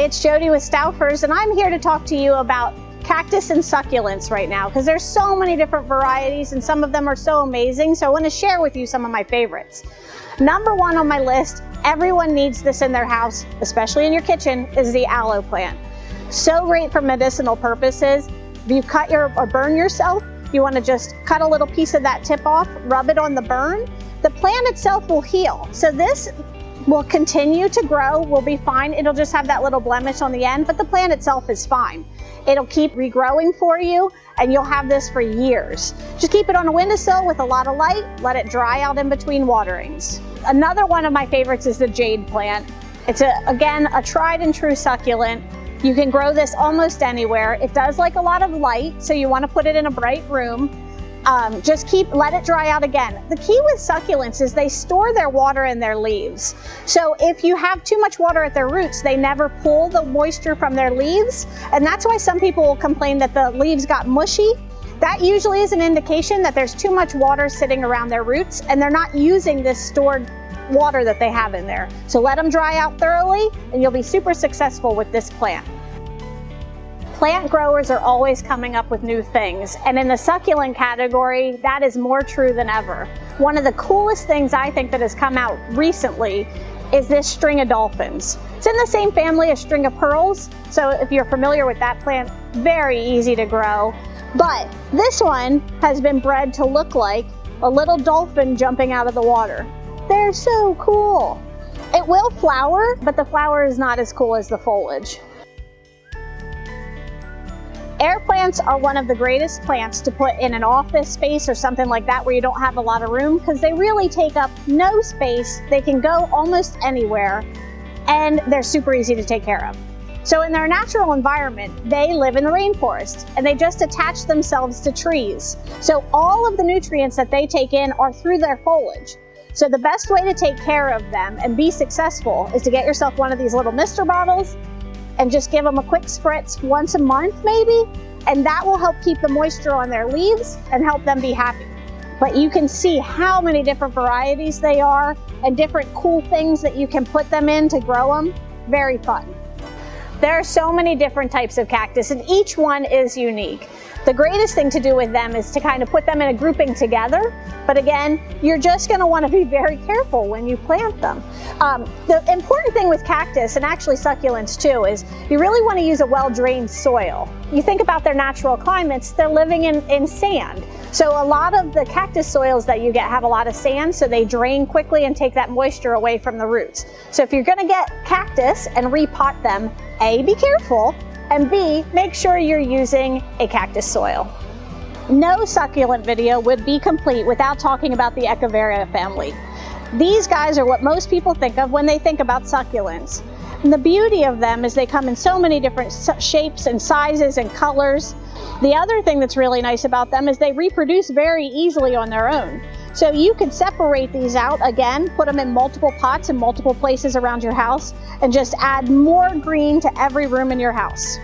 it's Jodie with Stouffer's, and I'm here to talk to you about cactus and succulents right now because there's so many different varieties and some of them are so amazing. So I want to share with you some of my favorites. Number one on my list, everyone needs this in their house, especially in your kitchen, is the aloe plant. So great for medicinal purposes. If you cut or burn yourself, you want to just cut a little piece of that tip off, rub it on the burn. The plant itself will heal. So this will continue to grow, will be fine. It'll just have that little blemish on the end, but the plant itself is fine. It'll keep regrowing for you and you'll have this for years. Just keep it on a windowsill with a lot of light, let it dry out in between waterings. Another one of my favorites is the Jade plant. It's again, a tried and true succulent. You can grow this almost anywhere. It does like a lot of light, so you want to put it in a bright room. Let it dry out again. The key with succulents is they store their water in their leaves. So if you have too much water at their roots, they never pull the moisture from their leaves. And that's why some people will complain that the leaves got mushy. That usually is an indication that there's too much water sitting around their roots and they're not using this stored water that they have in there. So let them dry out thoroughly and you'll be super successful with this plant. Plant growers are always coming up with new things, and in the succulent category, that is more true than ever. One of the coolest things I think that has come out recently is this string of dolphins. It's in the same family as string of pearls, so if you're familiar with that plant, very easy to grow. But this one has been bred to look like a little dolphin jumping out of the water. They're so cool. It will flower, but the flower is not as cool as the foliage. Air plants are one of the greatest plants to put in an office space or something like that where you don't have a lot of room because they really take up no space. They can go almost anywhere and they're super easy to take care of. So in their natural environment, they live in the rainforest and they just attach themselves to trees. So all of the nutrients that they take in are through their foliage. So the best way to take care of them and be successful is to get yourself one of these little mister bottles and just give them a quick spritz once a month maybe, and that will help keep the moisture on their leaves and help them be happy. But you can see how many different varieties they are and different cool things that you can put them in to grow them. Very fun. There are so many different types of cactus and each one is unique. The greatest thing to do with them is to kind of put them in a grouping together. But again, you're just going to want to be very careful when you plant them. The important thing with cactus and actually succulents too is you really want to use a well-drained soil. You think about their natural climates, they're living in sand. So a lot of the cactus soils that you get have a lot of sand, so they drain quickly and take that moisture away from the roots. So if you're going to get cactus and repot them, A, be careful, and B, make sure you're using a cactus soil. No succulent video would be complete without talking about the Echeveria family. These guys are what most people think of when they think about succulents. And the beauty of them is they come in so many different shapes and sizes and colors. The other thing that's really nice about them is they reproduce very easily on their own. So you could separate these out again, put them in multiple pots in multiple places around your house, and just add more green to every room in your house.